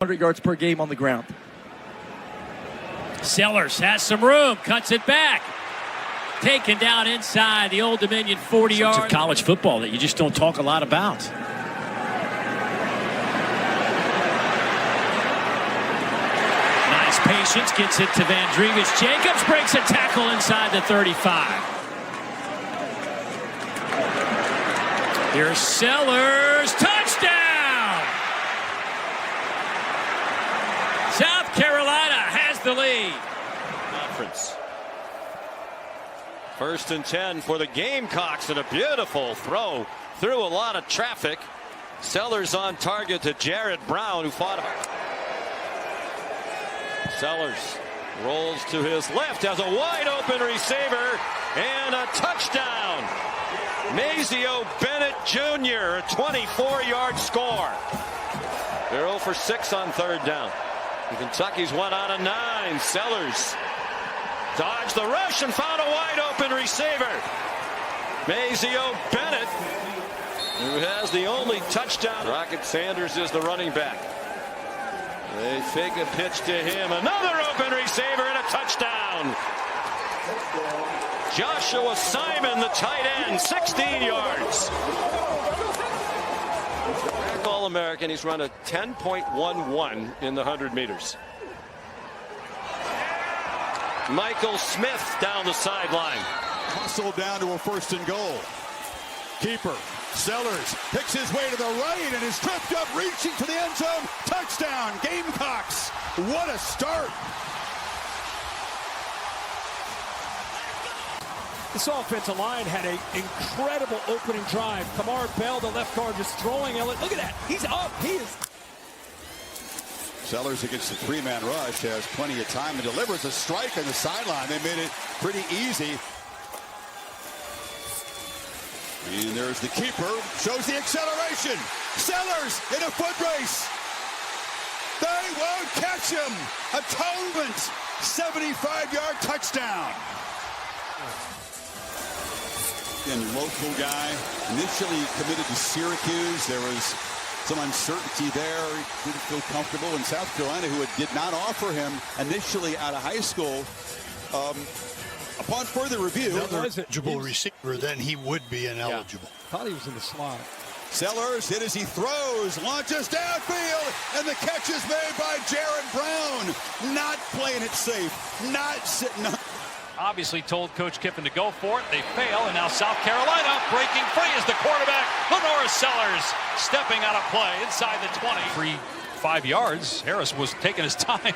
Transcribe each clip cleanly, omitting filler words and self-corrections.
100 yards per game on the ground. Sellers has some room, cuts it back. Taken down inside the Old Dominion 40-yard. It's college football that you just don't talk a lot about. Nice patience, gets it to Vandrevius. Jacobs breaks a tackle inside the 35. Here's Sellers, touchdown! South Carolina has the lead. Conference. 1st and 10 for the Gamecocks, and a beautiful throw through a lot of traffic. Sellers on target to Jared Brown, who fought. Sellers rolls to his left, has a wide open receiver, and a touchdown. Mazio Bennett Jr., a 24-yard score. They're 0 for 6 on 3rd down. Kentucky's 1 out of 9. Sellers dodged the rush and found a wide open receiver. Mazio Bennett, who has the only touchdown. Rocket Sanders is the running back. They fake a pitch to him. Another open receiver and a touchdown. Joshua Simon, the tight end, 16 yards. All-American. He's run a 10.11 in the 100 meters. Michael Smith down the sideline. Hustled down to a 1st and goal. Keeper Sellers picks his way to the right and is tripped up, reaching to the end zone. Touchdown, Gamecocks. What a start. This offensive line had an incredible opening drive. Kamar Bell, the left guard, just throwing Elliott. Look at that. He's up. He is. Sellers against the 3-man rush has plenty of time and delivers a strike on the sideline. They made it pretty easy. And there's the keeper. Shows the acceleration. Sellers in a foot race. They won't catch him. Atonement. 75-yard touchdown. And local guy, initially committed to Syracuse. There was some uncertainty there. He didn't feel comfortable in South Carolina, who did not offer him initially out of high school. Upon further review, eligible receiver, then he would be ineligible. Thought he was in the slot. Sellers hit as he throws, launches downfield, and the catch is made by Jared Brown. Not playing it safe, not sitting up. Obviously told Coach Kiffin to go for it. They fail, and now South Carolina breaking free as the quarterback, LaNorris Sellers, stepping out of play inside the 20. 5 yards. Harris was taking his time,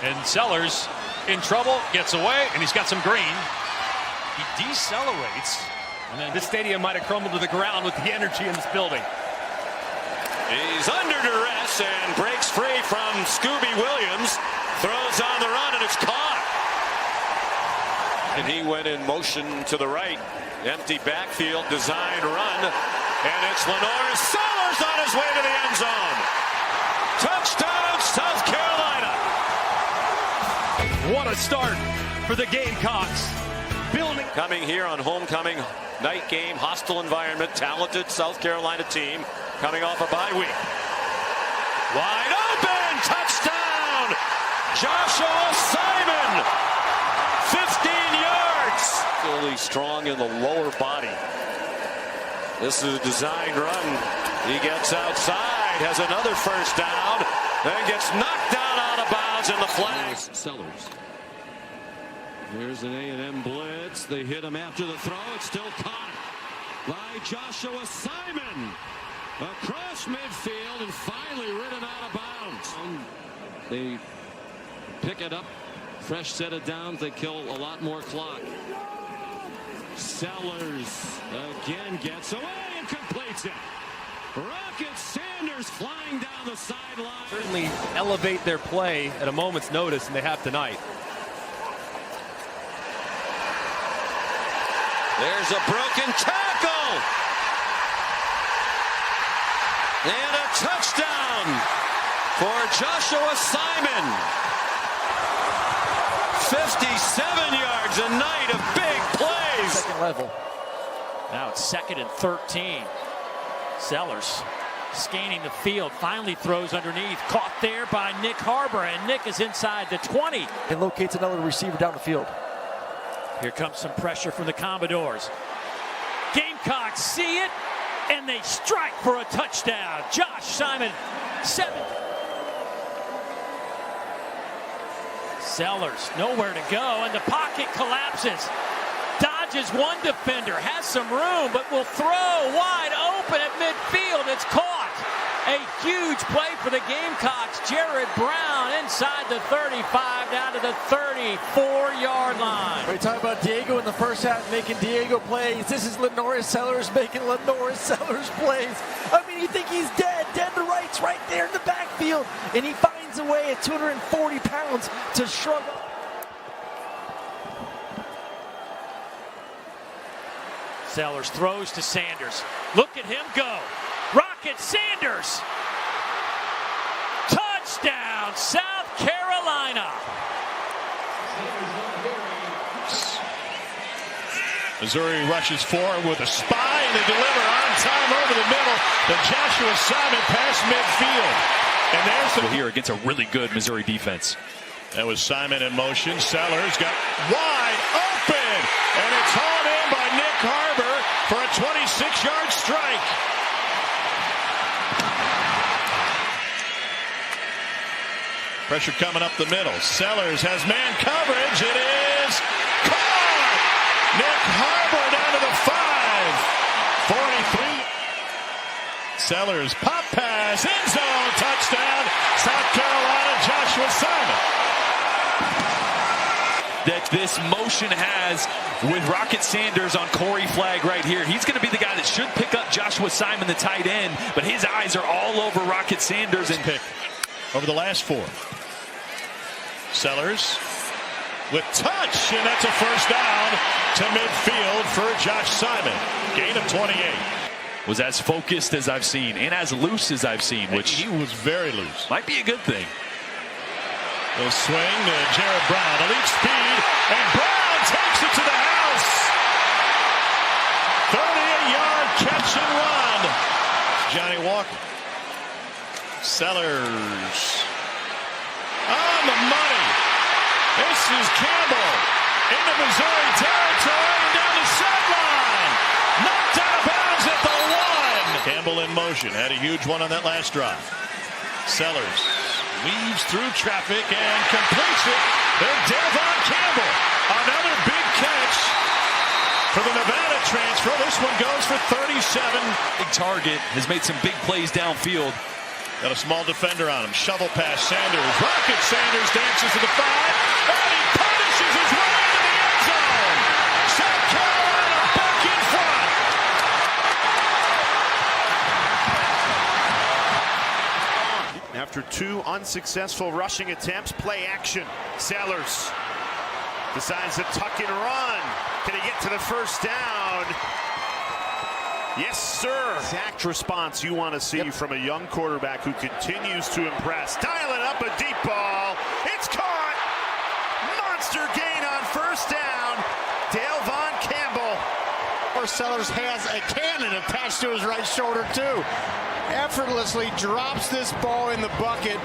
and Sellers in trouble, gets away, and he's got some green. He decelerates, and then this stadium might have crumbled to the ground with the energy in this building. He's under duress and breaks free from Scooby Williams. Throws on the run, and it's caught. And he went in motion to the right. Empty backfield, designed run. And it's LaNorris Sellers on his way to the end zone. Touchdown, South Carolina. What a start for the Gamecocks. Building. Coming here on homecoming night game, hostile environment, talented South Carolina team coming off a bye week. Wide open, touchdown, Joshua Simon. 15 yards. Fully strong in the lower body. This is a designed run. He gets outside, has another 1st down, then gets knocked down out of bounds in the flag. Sellers. There's an A&M blitz. They hit him after the throw. It's still caught by Joshua Simon. Across midfield and finally ridden out of bounds. They pick it up. Fresh set of downs. They kill a lot more clock. Sellers again gets away and completes it. Rocket Sanders flying down the sideline. Certainly elevate their play at a moment's notice, and they have tonight. There's a broken tackle. And a touchdown for Joshua Simon. 57 yards, a night of big plays. Second level. Now it's 2nd and 13. Sellers Scanning the field, finally throws underneath. Caught there by Nick Harbor, and Nick is inside the 20. And locates another receiver down the field. Here comes some pressure from the Commodores. Gamecocks see it, and they strike for a touchdown. Josh Simon, 7. Sellers, nowhere to go, and the pocket collapses. Dodges one defender, has some room, but will throw wide open at midfield. It's caught. A huge play for the Gamecocks. Jared Brown inside the 35 down to the 34-yard line. We talk about Diego in the first half making Diego plays. This is LaNorris Sellers making LaNorris Sellers plays. I mean, you think he's dead to rights right there in the backfield, and he finds a way at 240 pounds to shrug up. Sellers throws to Sanders. Look at him go. Rocket Sanders. Touchdown, South Carolina. Missouri rushes forward with a spy, and they deliver on time over the middle. The Joshua Simon past midfield. And there's the Here against a really good Missouri defense. That was Simon in motion. Sellers got wide open, and it's hauled in by Nick Harbor for a 26-yard strike. Pressure coming up the middle. Sellers has man coverage. It is caught. Nick Harbor down to the 5. 43. Sellers pop pass, end zone, touchdown, South Carolina, Joshua Simon. That this motion has with Rocket Sanders on Corey Flagg right here. He's going to be the guy that should pick up Joshua Simon, the tight end, but his eyes are all over Rocket Sanders. And pick over the last 4. Sellers with touch, and that's a first down to midfield for Josh Simon. Gain of 28. Was as focused as I've seen and as loose as I've seen, which he was very loose. Might be a good thing. The swing to Jared Brown, elite speed, and Brown takes it to the house. 38-yard catch and run. Johnny Walker. Sellers on the money. This is Campbell into Missouri territory and down the sideline. Knocked out of bounds at the 1. Campbell in motion, had a huge one on that last drive. Sellers weaves through traffic and completes it. Then Delvon Campbell, another big catch for the Nevada transfer. This one goes for 37. Big target, has made some big plays downfield. Got a small defender on him. Shovel pass Sanders. Rocket Sanders dances to the 5. And he punishes his way into the end zone. South Carolina back in front. After 2 unsuccessful rushing attempts, play action. Sellers decides to tuck and run. Can he get to the first down? Yes, sir. Exact response you want to see from a young quarterback who continues to impress. Dialing up a deep ball. It's caught. Monster gain on first down. Delvon Campbell. Sellers has a cannon attached to his right shoulder, too. Effortlessly drops this ball in the bucket.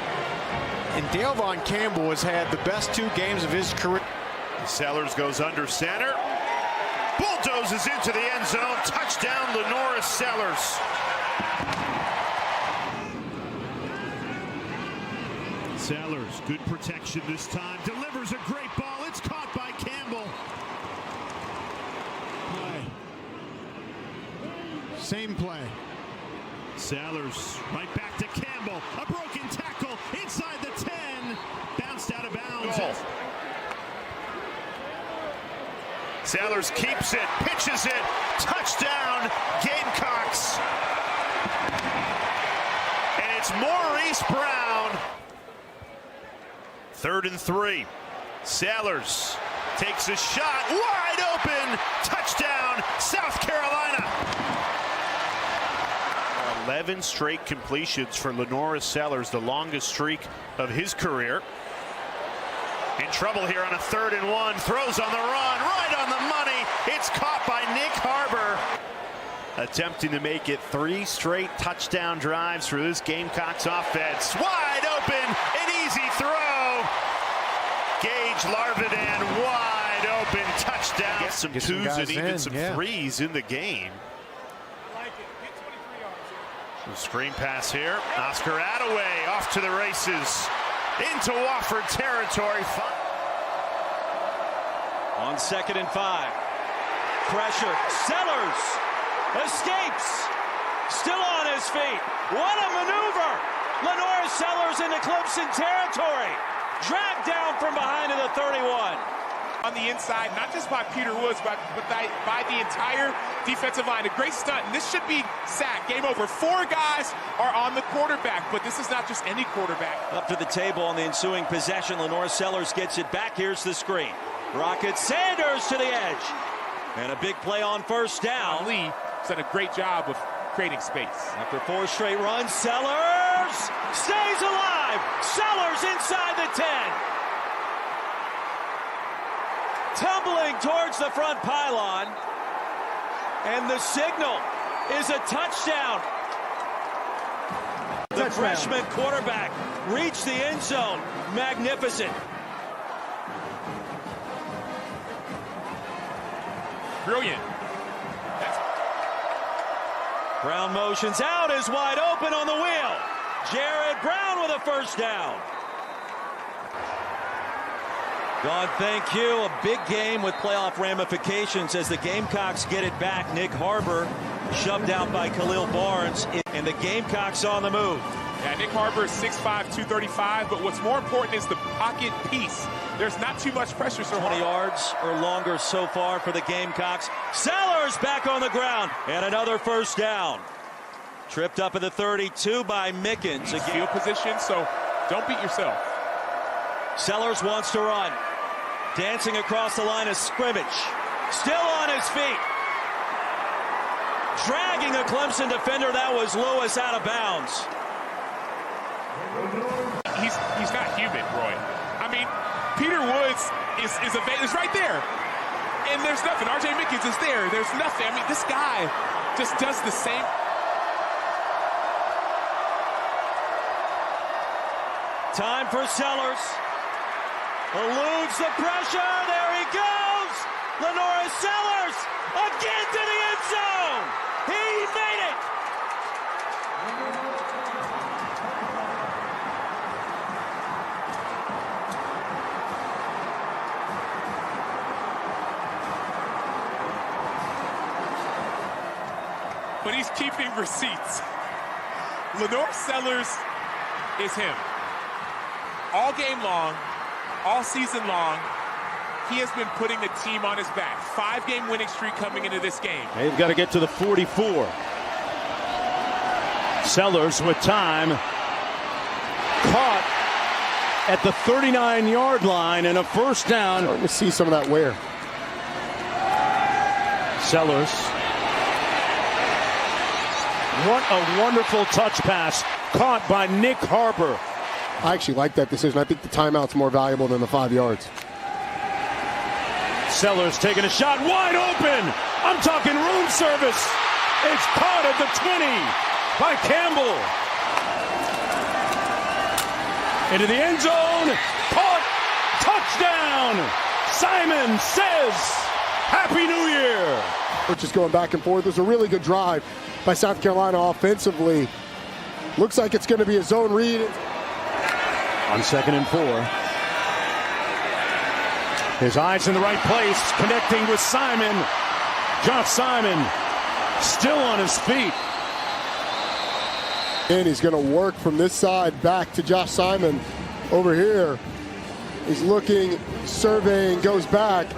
And Delvon Campbell has had the best 2 games of his career. Sellers goes under center. Bulldozes into the end zone. Touchdown, LaNorris Sellers. Sellers, good protection this time. Delivers a great ball. It's caught by Campbell. Same play. Sellers right back to Campbell. A broken tackle inside the 10. Bounced out of bounds. Sellers keeps it, pitches it, touchdown, Gamecocks. And it's Maurice Brown. 3rd and 3. Sellers takes a shot, wide open, touchdown, South Carolina. 11 straight completions for LaNorris Sellers, the longest streak of his career. In trouble here on a 3rd and 1. Throws on the run, right on the money. It's caught by Nick Harbor. attempting to make it 3 straight touchdown drives for this Gamecocks offense. Wide open, an easy throw. Gage Larvidan wide open, touchdown. Get some 2s and even some 3s in the game. The screen pass here. Oscar Attaway off to the races into Wofford territory. On 2nd and 5. Pressure. Sellers escapes. Still on his feet. What a maneuver. LaNorris Sellers into Clemson territory. Dragged down from behind to the 31. On the inside, not just by Peter Woods, but by the entire defensive line. A great stunt, and this should be sack. Game over. 4 guys are on the quarterback, but this is not just any quarterback. Up to the table on the ensuing possession. LaNorris Sellers gets it back. Here's the screen. Rocket Sanders to the edge. And a big play on 1st down. Lee has done a great job of creating space. After 4 straight runs, Sellers stays alive. Sellers inside the 10. Tumbling towards the front pylon. And the signal is a touchdown. The freshman quarterback reached the end zone. Magnificent. Brilliant. Brown motions out, is wide open on the wheel. Jared Brown with a 1st down. God, thank you. A big game with playoff ramifications as the Gamecocks get it back. Nick Harbor shoved out by Khalil Barnes, and the Gamecocks on the move. Yeah, Nick Harbor is 6'5", 235, but what's more important is the pocket piece. There's not too much pressure. So 20 yards or longer so far for the Gamecocks. Sellers back on the ground, and another 1st down. Tripped up at the 32 by Mickens. A field position, so don't beat yourself. Sellers wants to run. Dancing across the line of scrimmage. Still on his feet. Dragging a Clemson defender. That was Lewis out of bounds. He's not human, Roy. I mean, Peter Woods is right there. And there's nothing. R.J. Mickens is there. There's nothing. I mean, this guy just does the same. Time for Sellers. Eludes the pressure. There he goes. LaNorris Sellers again to the end zone. He made it. But he's keeping receipts. LaNorris Sellers is him. All game long, all season long, he has been putting the team on his back. 5-game winning streak coming into this game. They've got to get to the 44. Sellers with time. Caught at the 39-yard line and a 1st down. Starting to see some of that wear. Sellers. What a wonderful touch pass caught by Nick Harbor. I actually like that decision. I think the timeout's more valuable than the 5 yards. Sellers taking a shot wide open. I'm talking room service. It's caught at the 20 by Campbell. Into the end zone. Caught. Touchdown. Simon says, Happy New Year. Which is going back and forth. It was a really good drive by South Carolina offensively. Looks like it's going to be a zone read. On 2nd and 4. His eyes in the right place, connecting with Simon. Josh Simon still on his feet. And he's going to work from this side back to Josh Simon over here. He's looking, surveying, goes back.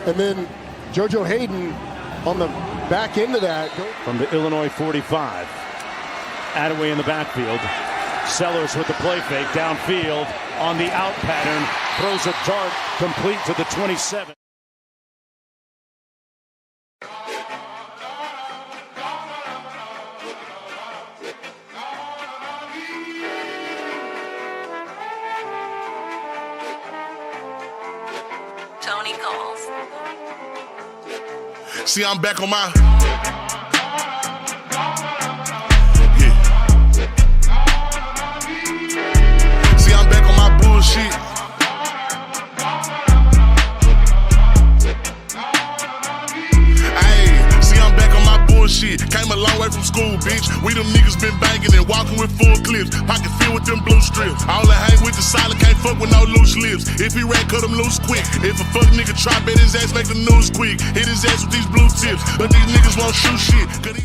And then JoJo Hayden on the back end of that. From the Illinois 45. Attaway in the backfield. Sellers with the play fake downfield on the out pattern. Throws a dart complete to the 27. Tony calls. See, I'm back on my shit. Came a long way from school, bitch. We them niggas been banging and walking with full clips. Pocket filled with them blue strips. All I hang with the solid, can't fuck with no loose lips. If he ran, cut him loose quick. If a fuck nigga try, bet his ass make the news quick. Hit his ass with these blue tips. But these niggas won't shoot shit.